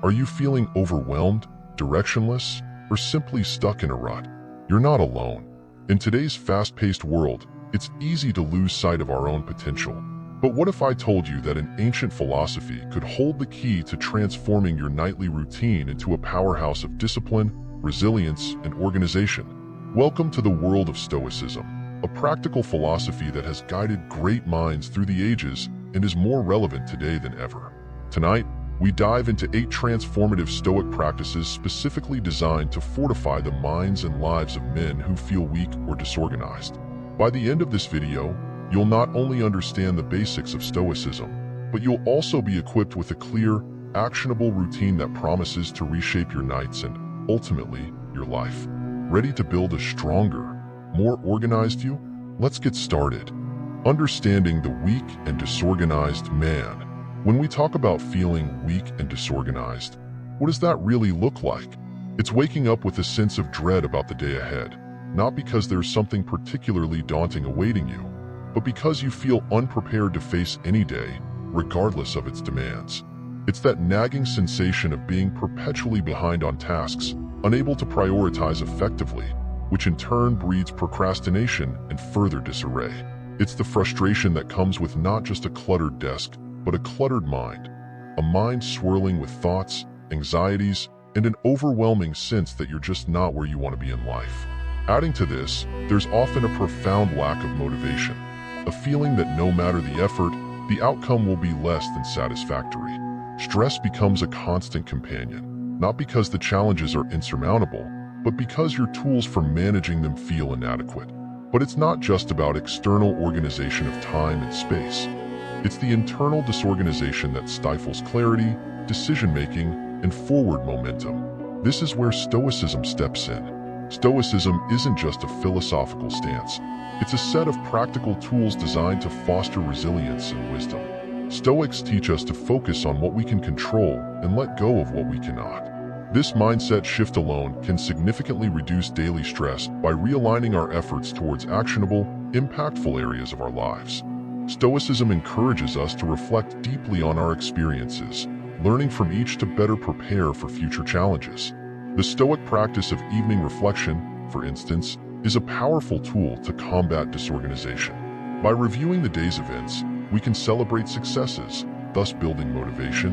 Are you feeling overwhelmed, directionless, or simply stuck in a rut? You're not alone. In today's fast-paced world, it's easy to lose sight of our own potential. But what if I told you that an ancient philosophy could hold the key to transforming your nightly routine into a powerhouse of discipline, resilience, and organization? Welcome to the world of Stoicism, a practical philosophy that has guided great minds through the ages and is more relevant today than ever. Tonight, we dive into 8 transformative Stoic practices specifically designed to fortify the minds and lives of men who feel weak or disorganized. By the end of this video, you'll not only understand the basics of Stoicism, but you'll also be equipped with a clear, actionable routine that promises to reshape your nights and, ultimately, your life. Ready to build a stronger, more organized you? Let's get started. Understanding the weak and disorganized man. When we talk about feeling weak and disorganized, what does that really look like? It's waking up with a sense of dread about the day ahead, not because there's something particularly daunting awaiting you, but because you feel unprepared to face any day, regardless of its demands. It's that nagging sensation of being perpetually behind on tasks, unable to prioritize effectively, which in turn breeds procrastination and further disarray. It's the frustration that comes with not just a cluttered desk, but a cluttered mind, a mind swirling with thoughts, anxieties, and an overwhelming sense that you're just not where you want to be in life. Adding to this, there's often a profound lack of motivation, a feeling that no matter the effort, the outcome will be less than satisfactory. Stress becomes a constant companion, not because the challenges are insurmountable, but because your tools for managing them feel inadequate. But it's not just about external organization of time and space. It's the internal disorganization that stifles clarity, decision-making, and forward momentum. This is where Stoicism steps in. Stoicism isn't just a philosophical stance. It's a set of practical tools designed to foster resilience and wisdom. Stoics teach us to focus on what we can control and let go of what we cannot. This mindset shift alone can significantly reduce daily stress by realigning our efforts towards actionable, impactful areas of our lives. Stoicism encourages us to reflect deeply on our experiences, learning from each to better prepare for future challenges. The Stoic practice of evening reflection, for instance, is a powerful tool to combat disorganization. By reviewing the day's events, we can celebrate successes, thus building motivation,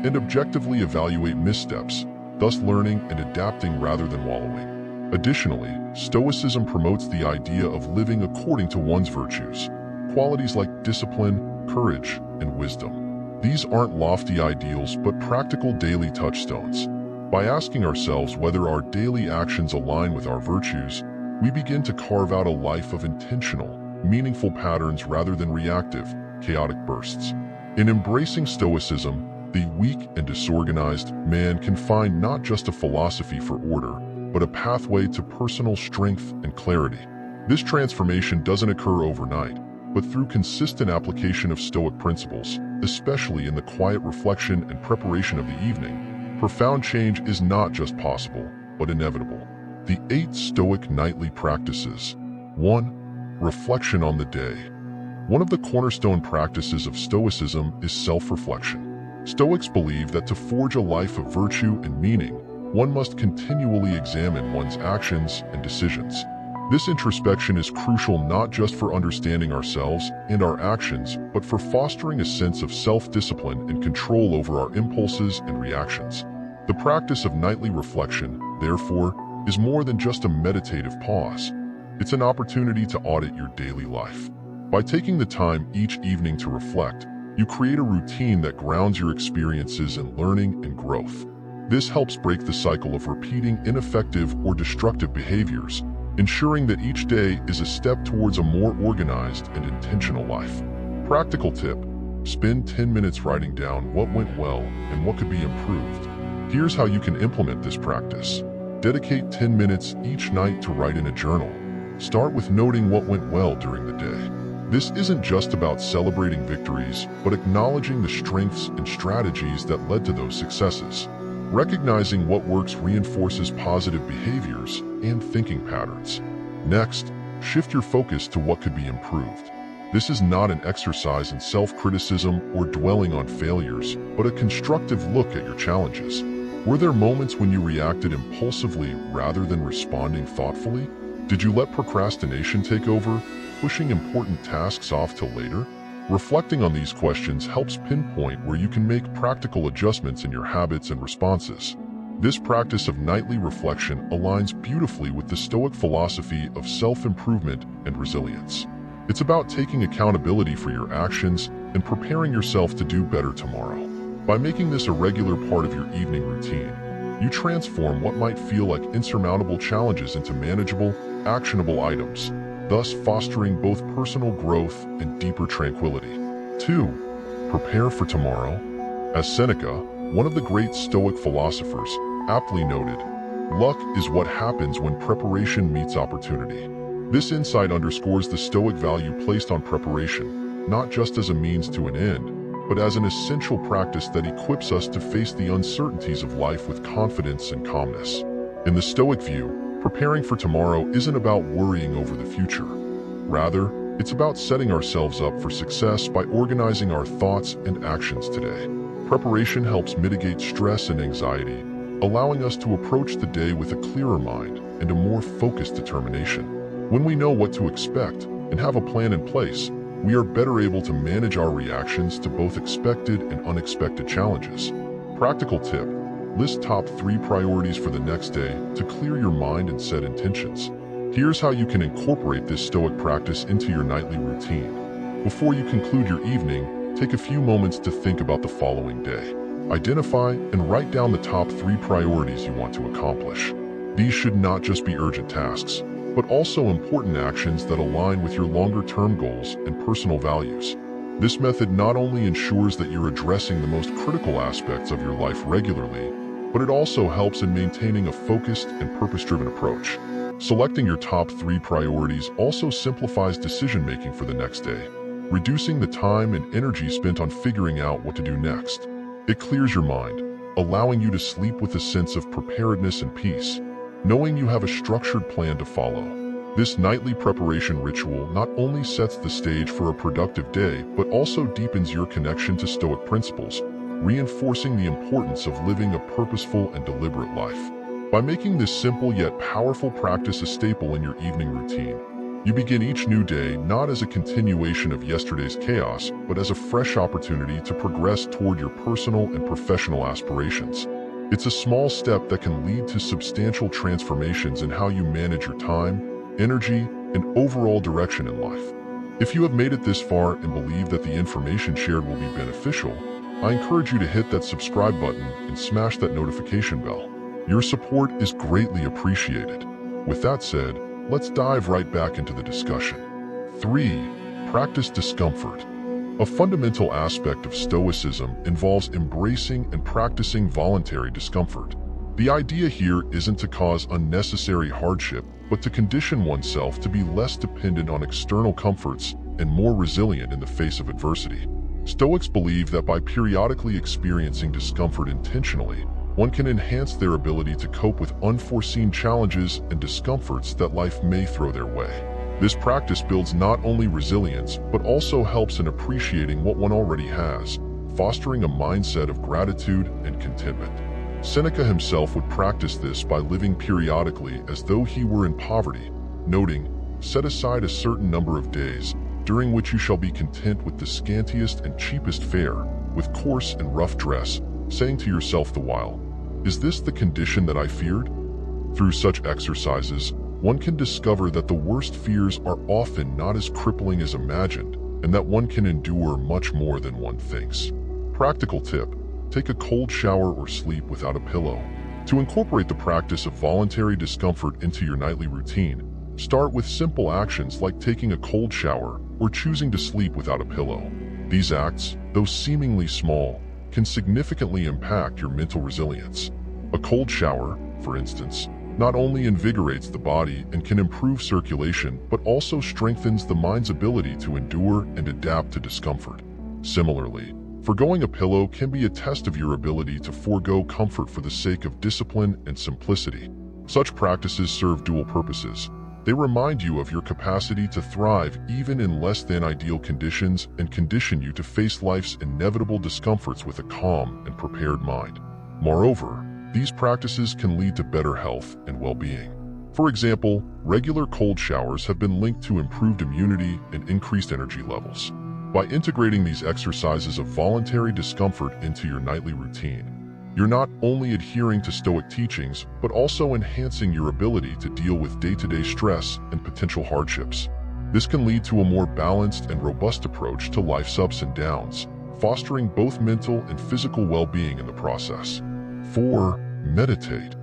and objectively evaluate missteps, thus learning and adapting rather than wallowing. Additionally, Stoicism promotes the idea of living according to one's virtues, qualities like discipline, courage, and wisdom. These aren't lofty ideals but practical daily touchstones. By asking ourselves whether our daily actions align with our virtues, we begin to carve out a life of intentional, meaningful patterns rather than reactive, chaotic bursts. In embracing Stoicism, the weak and disorganized man can find not just a philosophy for order, but a pathway to personal strength and clarity. This transformation doesn't occur overnight, but through consistent application of Stoic principles, especially in the quiet reflection and preparation of the evening, profound change is not just possible, but inevitable. The 8 Stoic nightly practices. 1. Reflection on the day. One of the cornerstone practices of Stoicism is self-reflection. Stoics believe that to forge a life of virtue and meaning, one must continually examine one's actions and decisions. This introspection is crucial not just for understanding ourselves and our actions, but for fostering a sense of self-discipline and control over our impulses and reactions. The practice of nightly reflection, therefore, is more than just a meditative pause. It's an opportunity to audit your daily life. By taking the time each evening to reflect, you create a routine that grounds your experiences in learning and growth. This helps break the cycle of repeating ineffective or destructive behaviors, ensuring that each day is a step towards a more organized and intentional life. Practical tip: spend 10 minutes writing down what went well and what could be improved. Here's how you can implement this practice. Dedicate 10 minutes each night to write in a journal. Start with noting what went well during the day. This isn't just about celebrating victories, but acknowledging the strengths and strategies that led to those successes. Recognizing what works reinforces positive behaviors and thinking patterns. Next, shift your focus to what could be improved. This is not an exercise in self-criticism or dwelling on failures, but a constructive look at your challenges. Were there moments when you reacted impulsively rather than responding thoughtfully? Did you let procrastination take over, pushing important tasks off till later? Reflecting on these questions helps pinpoint where you can make practical adjustments in your habits and responses. This practice of nightly reflection aligns beautifully with the Stoic philosophy of self-improvement and resilience. It's about taking accountability for your actions and preparing yourself to do better tomorrow. By making this a regular part of your evening routine, you transform what might feel like insurmountable challenges into manageable, actionable items, thus fostering both personal growth and deeper tranquility. 2. Prepare for tomorrow. As Seneca, one of the great Stoic philosophers, aptly noted, luck is what happens when preparation meets opportunity. This insight underscores the Stoic value placed on preparation, not just as a means to an end, but as an essential practice that equips us to face the uncertainties of life with confidence and calmness. In the Stoic view, preparing for tomorrow isn't about worrying over the future. Rather, it's about setting ourselves up for success by organizing our thoughts and actions today. Preparation helps mitigate stress and anxiety, allowing us to approach the day with a clearer mind and a more focused determination. When we know what to expect and have a plan in place, we are better able to manage our reactions to both expected and unexpected challenges. Practical tip: list top 3 priorities for the next day to clear your mind and set intentions. Here's how you can incorporate this Stoic practice into your nightly routine. Before you conclude your evening, take a few moments to think about the following day. Identify and write down the top 3 priorities you want to accomplish. These should not just be urgent tasks, but also important actions that align with your longer-term goals and personal values. This method not only ensures that you're addressing the most critical aspects of your life regularly, but it also helps in maintaining a focused and purpose-driven approach. Selecting your top 3 priorities also simplifies decision-making for the next day, reducing the time and energy spent on figuring out what to do next. It clears your mind, allowing you to sleep with a sense of preparedness and peace, knowing you have a structured plan to follow. This nightly preparation ritual not only sets the stage for a productive day, but also deepens your connection to Stoic principles, reinforcing the importance of living a purposeful and deliberate life. By making this simple yet powerful practice a staple in your evening routine, you begin each new day not as a continuation of yesterday's chaos, but as a fresh opportunity to progress toward your personal and professional aspirations. It's a small step that can lead to substantial transformations in how you manage your time, energy, and overall direction in life. If you have made it this far and believe that the information shared will be beneficial, I encourage you to hit that subscribe button and smash that notification bell. Your support is greatly appreciated. With that said, let's dive right back into the discussion. 3. Practice discomfort. A fundamental aspect of Stoicism involves embracing and practicing voluntary discomfort. The idea here isn't to cause unnecessary hardship, but to condition oneself to be less dependent on external comforts and more resilient in the face of adversity. Stoics believe that by periodically experiencing discomfort intentionally, one can enhance their ability to cope with unforeseen challenges and discomforts that life may throw their way. This practice builds not only resilience, but also helps in appreciating what one already has, fostering a mindset of gratitude and contentment. Seneca himself would practice this by living periodically as though he were in poverty, noting, "Set aside a certain number of days, during which you shall be content with the scantiest and cheapest fare, with coarse and rough dress, saying to yourself the while, 'Is this the condition that I feared?'" Through such exercises, one can discover that the worst fears are often not as crippling as imagined, and that one can endure much more than one thinks. Practical tip: take a cold shower or sleep without a pillow. To incorporate the practice of voluntary discomfort into your nightly routine, start with simple actions like taking a cold shower or choosing to sleep without a pillow. These acts, though seemingly small, can significantly impact your mental resilience. A cold shower, for instance, not only invigorates the body and can improve circulation, but also strengthens the mind's ability to endure and adapt to discomfort. Similarly, forgoing a pillow can be a test of your ability to forego comfort for the sake of discipline and simplicity. Such practices serve dual purposes. They remind you of your capacity to thrive even in less than ideal conditions and condition you to face life's inevitable discomforts with a calm and prepared mind. Moreover, these practices can lead to better health and well-being. For example, regular cold showers have been linked to improved immunity and increased energy levels. By integrating these exercises of voluntary discomfort into your nightly routine, you're not only adhering to Stoic teachings, but also enhancing your ability to deal with day-to-day stress and potential hardships. This can lead to a more balanced and robust approach to life's ups and downs, fostering both mental and physical well-being in the process. 4. Meditate.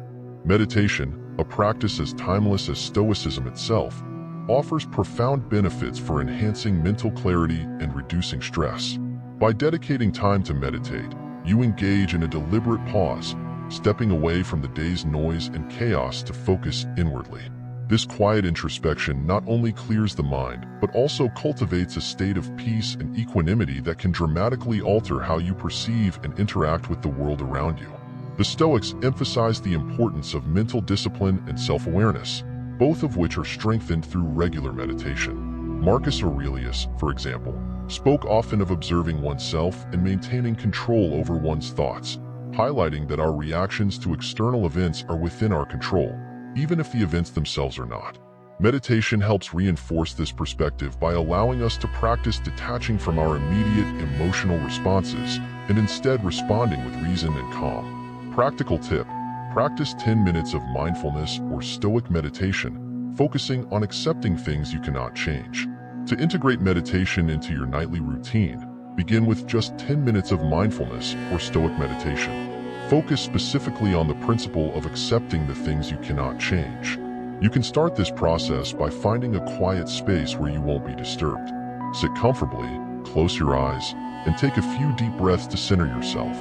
Meditation, a practice as timeless as Stoicism itself, offers profound benefits for enhancing mental clarity and reducing stress. By dedicating time to meditate, you engage in a deliberate pause, stepping away from the day's noise and chaos to focus inwardly. This quiet introspection not only clears the mind, but also cultivates a state of peace and equanimity that can dramatically alter how you perceive and interact with the world around you. The Stoics emphasize the importance of mental discipline and self-awareness, both of which are strengthened through regular meditation. Marcus Aurelius, for example, spoke often of observing oneself and maintaining control over one's thoughts, highlighting that our reactions to external events are within our control, even if the events themselves are not. Meditation helps reinforce this perspective by allowing us to practice detaching from our immediate emotional responses and instead responding with reason and calm. Practical tip: practice 10 minutes of mindfulness or Stoic meditation, focusing on accepting things you cannot change. To integrate meditation into your nightly routine, begin with just 10 minutes of mindfulness or Stoic meditation. Focus specifically on the principle of accepting the things you cannot change. You can start this process by finding a quiet space where you won't be disturbed. Sit comfortably, close your eyes, and take a few deep breaths to center yourself.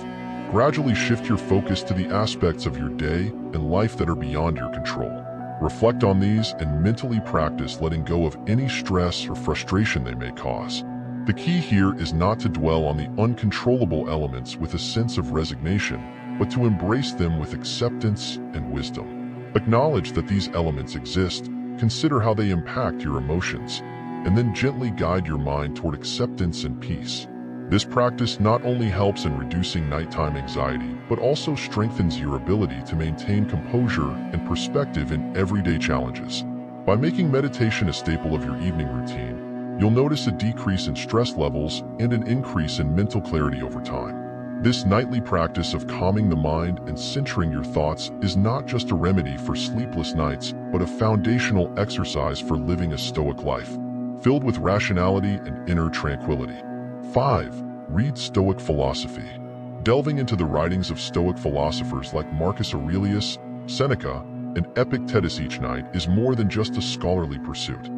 Gradually shift your focus to the aspects of your day and life that are beyond your control. Reflect on these and mentally practice letting go of any stress or frustration they may cause. The key here is not to dwell on the uncontrollable elements with a sense of resignation, but to embrace them with acceptance and wisdom. Acknowledge that these elements exist, consider how they impact your emotions, and then gently guide your mind toward acceptance and peace. This practice not only helps in reducing nighttime anxiety, but also strengthens your ability to maintain composure and perspective in everyday challenges. By making meditation a staple of your evening routine, you'll notice a decrease in stress levels and an increase in mental clarity over time. This nightly practice of calming the mind and centering your thoughts is not just a remedy for sleepless nights, but a foundational exercise for living a Stoic life, filled with rationality and inner tranquility. 5. Read Stoic philosophy. Delving into the writings of Stoic philosophers like Marcus Aurelius, Seneca, and Epictetus each night is more than just a scholarly pursuit.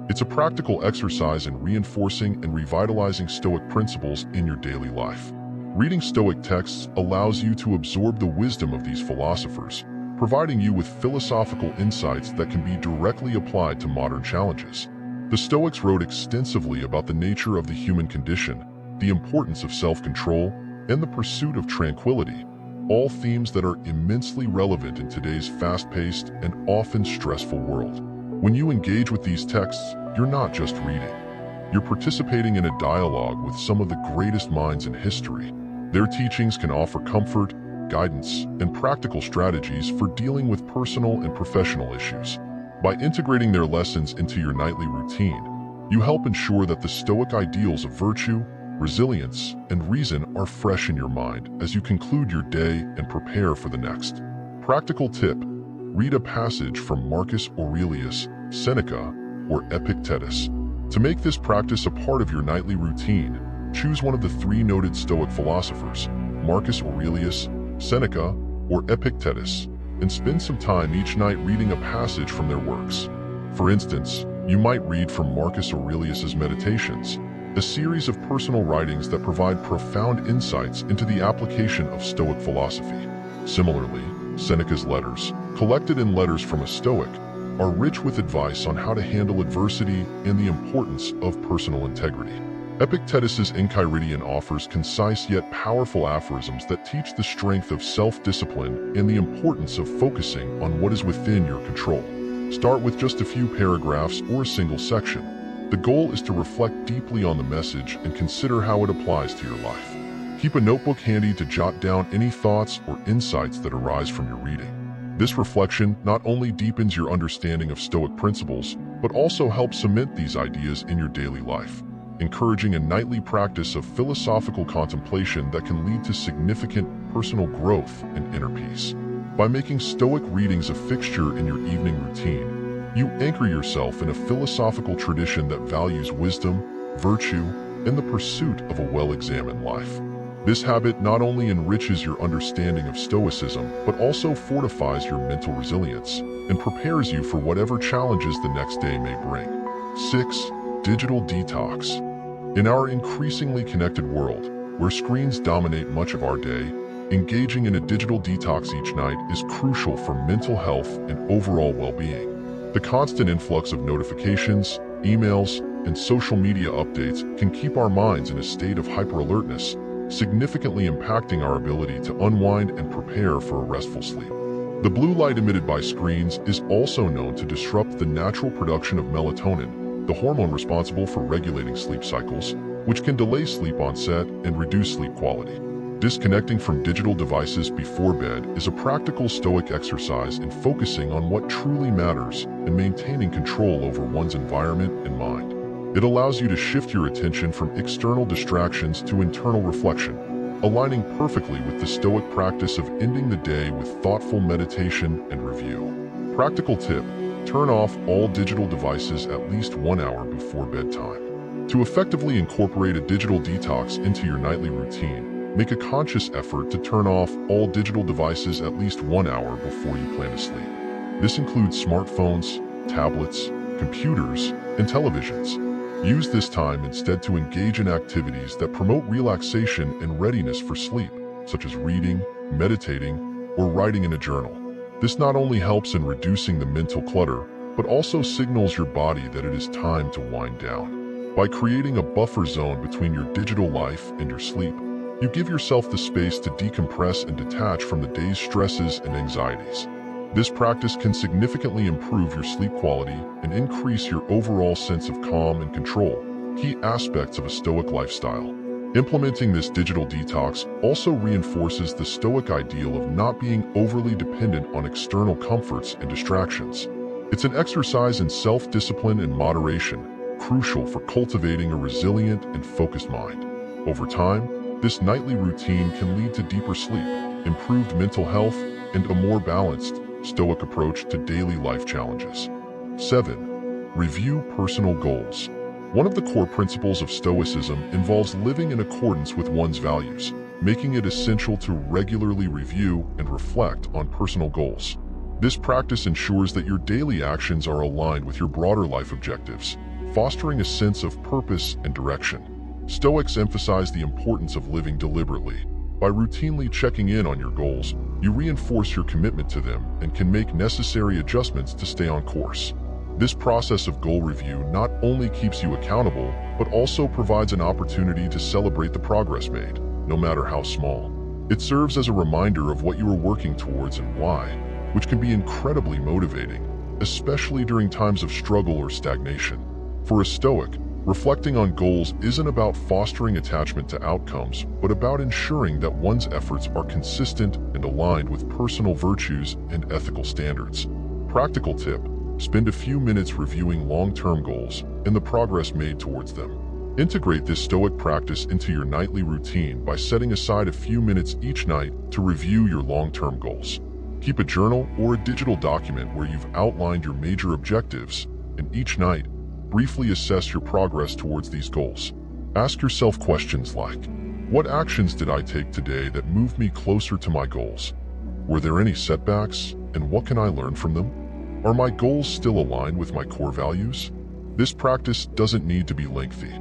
It's a practical exercise in reinforcing and revitalizing Stoic principles in your daily life. Reading Stoic texts allows you to absorb the wisdom of these philosophers, providing you with philosophical insights that can be directly applied to modern challenges. The Stoics wrote extensively about the nature of the human condition, the importance of self-control, and the pursuit of tranquility, all themes that are immensely relevant in today's fast-paced and often stressful world. When you engage with these texts, you're not just reading. You're participating in a dialogue with some of the greatest minds in history. Their teachings can offer comfort, guidance, and practical strategies for dealing with personal and professional issues. By integrating their lessons into your nightly routine, you help ensure that the Stoic ideals of virtue, resilience, and reason are fresh in your mind as you conclude your day and prepare for the next. Practical tip: read a passage from Marcus Aurelius, Seneca, or Epictetus. To make this practice a part of your nightly routine, choose one of the three noted Stoic philosophers, Marcus Aurelius, Seneca, or Epictetus, and spend some time each night reading a passage from their works. For instance, you might read from Marcus Aurelius's Meditations, a series of personal writings that provide profound insights into the application of Stoic philosophy. Similarly, Seneca's letters, collected in Letters from a Stoic, are rich with advice on how to handle adversity and the importance of personal integrity. Epictetus's Enchiridion offers concise yet powerful aphorisms that teach the strength of self-discipline and the importance of focusing on what is within your control. Start with just a few paragraphs or a single section. The goal is to reflect deeply on the message and consider how it applies to your life. Keep a notebook handy to jot down any thoughts or insights that arise from your reading. This reflection not only deepens your understanding of Stoic principles, but also helps cement these ideas in your daily life, encouraging a nightly practice of philosophical contemplation that can lead to significant personal growth and inner peace. By making Stoic readings a fixture in your evening routine, you anchor yourself in a philosophical tradition that values wisdom, virtue, and the pursuit of a well-examined life. This habit not only enriches your understanding of Stoicism, but also fortifies your mental resilience and prepares you for whatever challenges the next day may bring. 6. Digital detox. In our increasingly connected world, where screens dominate much of our day, engaging in a digital detox each night is crucial for mental health and overall well-being. The constant influx of notifications, emails, and social media updates can keep our minds in a state of hyper-alertness, significantly impacting our ability to unwind and prepare for a restful sleep. The blue light emitted by screens is also known to disrupt the natural production of melatonin, the hormone responsible for regulating sleep cycles, which can delay sleep onset and reduce sleep quality. Disconnecting from digital devices before bed is a practical Stoic exercise in focusing on what truly matters and maintaining control over one's environment and mind. It allows you to shift your attention from external distractions to internal reflection, aligning perfectly with the Stoic practice of ending the day with thoughtful meditation and review. Practical tip: turn off all digital devices at least 1 hour before bedtime. To effectively incorporate a digital detox into your nightly routine, make a conscious effort to turn off all digital devices at least 1 hour before you plan to sleep. This includes smartphones, tablets, computers, and televisions. Use this time instead to engage in activities that promote relaxation and readiness for sleep, such as reading, meditating, or writing in a journal. This not only helps in reducing the mental clutter, but also signals your body that it is time to wind down. By creating a buffer zone between your digital life and your sleep, you give yourself the space to decompress and detach from the day's stresses and anxieties. This practice can significantly improve your sleep quality and increase your overall sense of calm and control, key aspects of a Stoic lifestyle. Implementing this digital detox also reinforces the Stoic ideal of not being overly dependent on external comforts and distractions. It's an exercise in self-discipline and moderation, crucial for cultivating a resilient and focused mind. Over time, this nightly routine can lead to deeper sleep, improved mental health, and a more balanced, Stoic approach to daily life challenges. 7. Review personal goals. One of the core principles of Stoicism involves living in accordance with one's values, making it essential to regularly review and reflect on personal goals. This practice ensures that your daily actions are aligned with your broader life objectives, fostering a sense of purpose and direction. Stoics emphasize the importance of living deliberately. By routinely checking in on your goals, you reinforce your commitment to them and can make necessary adjustments to stay on course. This process of goal review not only keeps you accountable, but also provides an opportunity to celebrate the progress made, no matter how small. It serves as a reminder of what you are working towards and why, which can be incredibly motivating, especially during times of struggle or stagnation. For a Stoic, reflecting on goals isn't about fostering attachment to outcomes, but about ensuring that one's efforts are consistent and aligned with personal virtues and ethical standards. Practical tip: spend a few minutes reviewing long-term goals and the progress made towards them. Integrate this Stoic practice into your nightly routine by setting aside a few minutes each night to review your long-term goals. Keep a journal or a digital document where you've outlined your major objectives, and each night, briefly assess your progress towards these goals. Ask yourself questions like, what actions did I take today that moved me closer to my goals? Were there any setbacks, and what can I learn from them? Are my goals still aligned with my core values? This practice doesn't need to be lengthy.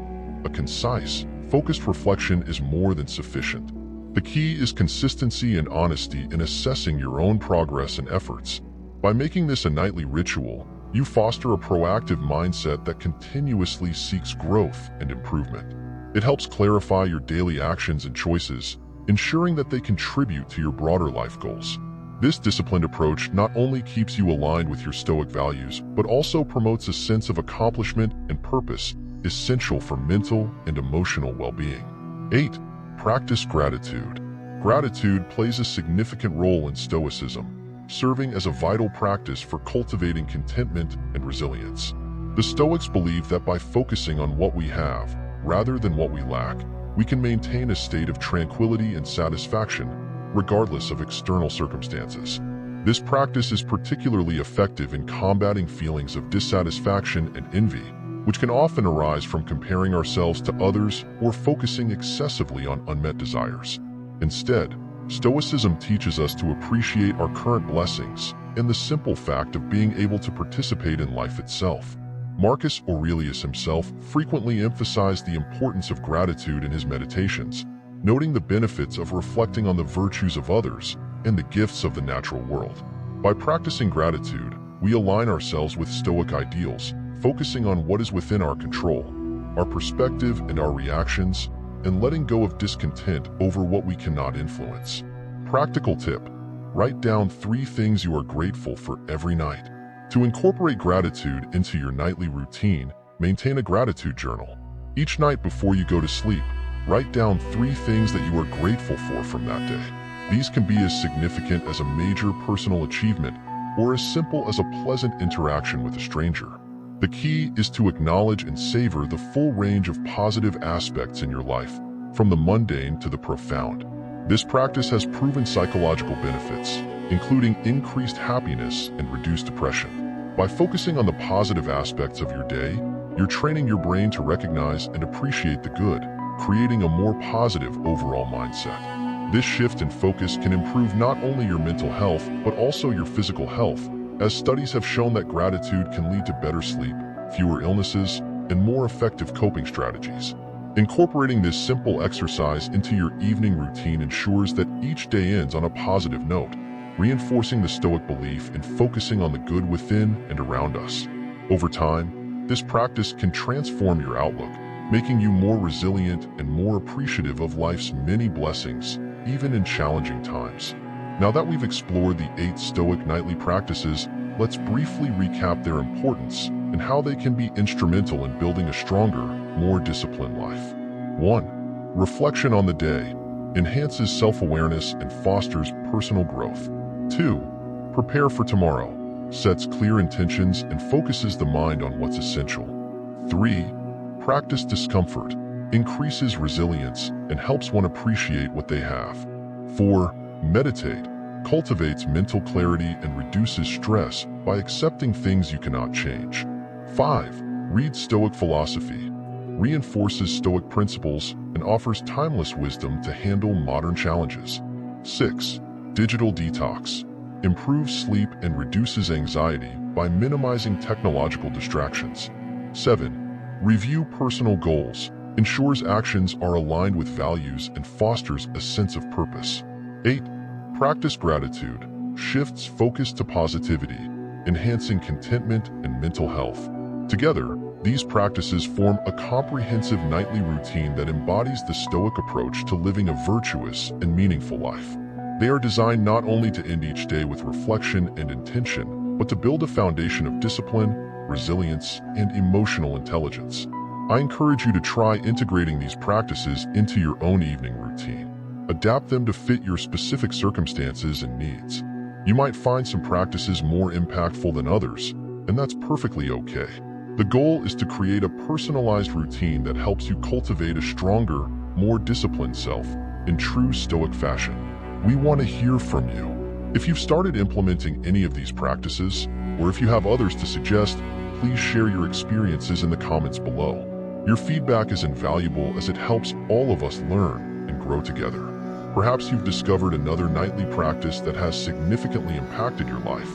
A concise, focused reflection is more than sufficient. The key is consistency and honesty in assessing your own progress and efforts. By making this a nightly ritual, you foster a proactive mindset that continuously seeks growth and improvement. It helps clarify your daily actions and choices, ensuring that they contribute to your broader life goals. This disciplined approach not only keeps you aligned with your Stoic values, but also promotes a sense of accomplishment and purpose, essential for mental and emotional well-being. 8. Practice gratitude. Gratitude plays a significant role in Stoicism, serving as a vital practice for cultivating contentment and resilience. The Stoics believe that by focusing on what we have, rather than what we lack, we can maintain a state of tranquility and satisfaction, regardless of external circumstances. This practice is particularly effective in combating feelings of dissatisfaction and envy, which can often arise from comparing ourselves to others or focusing excessively on unmet desires. Instead, Stoicism teaches us to appreciate our current blessings and the simple fact of being able to participate in life itself. Marcus Aurelius himself frequently emphasized the importance of gratitude in his meditations, noting the benefits of reflecting on the virtues of others and the gifts of the natural world. By practicing gratitude, we align ourselves with Stoic ideals, focusing on what is within our control, our perspective and our reactions, and letting go of discontent over what we cannot influence. Practical tip: write down 3 things you are grateful for every night. To incorporate gratitude into your nightly routine, maintain a gratitude journal. Each night before you go to sleep, write down 3 things that you are grateful for from that day. These can be as significant as a major personal achievement or as simple as a pleasant interaction with a stranger. The key is to acknowledge and savor the full range of positive aspects in your life, from the mundane to the profound. This practice has proven psychological benefits, including increased happiness and reduced depression. By focusing on the positive aspects of your day, you're training your brain to recognize and appreciate the good, creating a more positive overall mindset. This shift in focus can improve not only your mental health, but also your physical health, as studies have shown that gratitude can lead to better sleep, fewer illnesses, and more effective coping strategies. Incorporating this simple exercise into your evening routine ensures that each day ends on a positive note, reinforcing the Stoic belief in focusing on the good within and around us. Over time, this practice can transform your outlook, making you more resilient and more appreciative of life's many blessings, even in challenging times. Now that we've explored the 8 Stoic nightly practices, let's briefly recap their importance and how they can be instrumental in building a stronger, more disciplined life. 1. Reflection on the day enhances self-awareness and fosters personal growth. 2. Prepare for tomorrow sets clear intentions and focuses the mind on what's essential. 3. Practice discomfort increases resilience and helps one appreciate what they have. 4. Meditate cultivates mental clarity and reduces stress by accepting things you cannot change. 5. Read Stoic philosophy reinforces Stoic principles and offers timeless wisdom to handle modern challenges. 6. Digital detox improves sleep and reduces anxiety by minimizing technological distractions. 7. Review personal goals ensures actions are aligned with values and fosters a sense of purpose. 8. Practice gratitude shifts focus to positivity, enhancing contentment and mental health. Together, these practices form a comprehensive nightly routine that embodies the Stoic approach to living a virtuous and meaningful life. They are designed not only to end each day with reflection and intention, but to build a foundation of discipline, resilience, and emotional intelligence. I encourage you to try integrating these practices into your own evening routine. Adapt them to fit your specific circumstances and needs. You might find some practices more impactful than others, and that's perfectly okay. The goal is to create a personalized routine that helps you cultivate a stronger, more disciplined self in true Stoic fashion. We want to hear from you. If you've started implementing any of these practices, or if you have others to suggest, please share your experiences in the comments below. Your feedback is invaluable as it helps all of us learn and grow together. Perhaps you've discovered another nightly practice that has significantly impacted your life.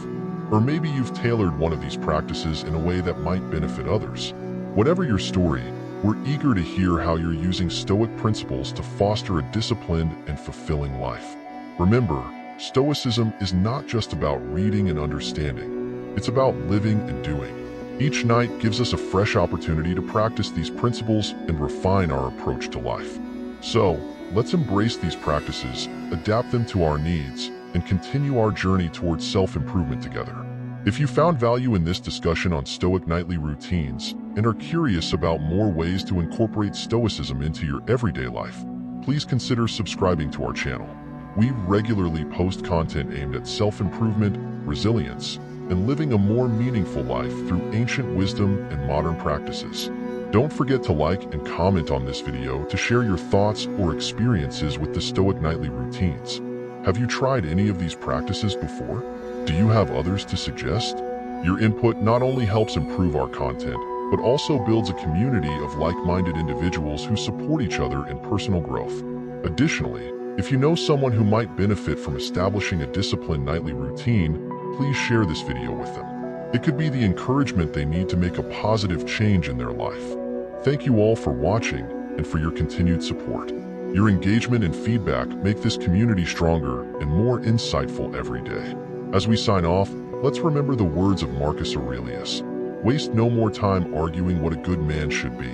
Or maybe you've tailored one of these practices in a way that might benefit others. Whatever your story, we're eager to hear how you're using Stoic principles to foster a disciplined and fulfilling life. Remember, Stoicism is not just about reading and understanding. It's about living and doing. Each night gives us a fresh opportunity to practice these principles and refine our approach to life. So, let's embrace these practices, adapt them to our needs, and continue our journey towards self-improvement together. If you found value in this discussion on Stoic nightly routines and are curious about more ways to incorporate Stoicism into your everyday life, please consider subscribing to our channel. We regularly post content aimed at self-improvement, resilience, and living a more meaningful life through ancient wisdom and modern practices. Don't forget to like and comment on this video to share your thoughts or experiences with the Stoic nightly routines. Have you tried any of these practices before? Do you have others to suggest? Your input not only helps improve our content, but also builds a community of like-minded individuals who support each other in personal growth. Additionally, if you know someone who might benefit from establishing a disciplined nightly routine, please share this video with them. It could be the encouragement they need to make a positive change in their life. Thank you all for watching and for your continued support. Your engagement and feedback make this community stronger and more insightful every day. As we sign off, let's remember the words of Marcus Aurelius. Waste no more time arguing what a good man should be.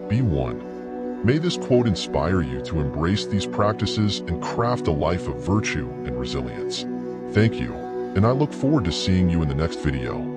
Be one. May this quote inspire you to embrace these practices and craft a life of virtue and resilience. Thank you, and I look forward to seeing you in the next video.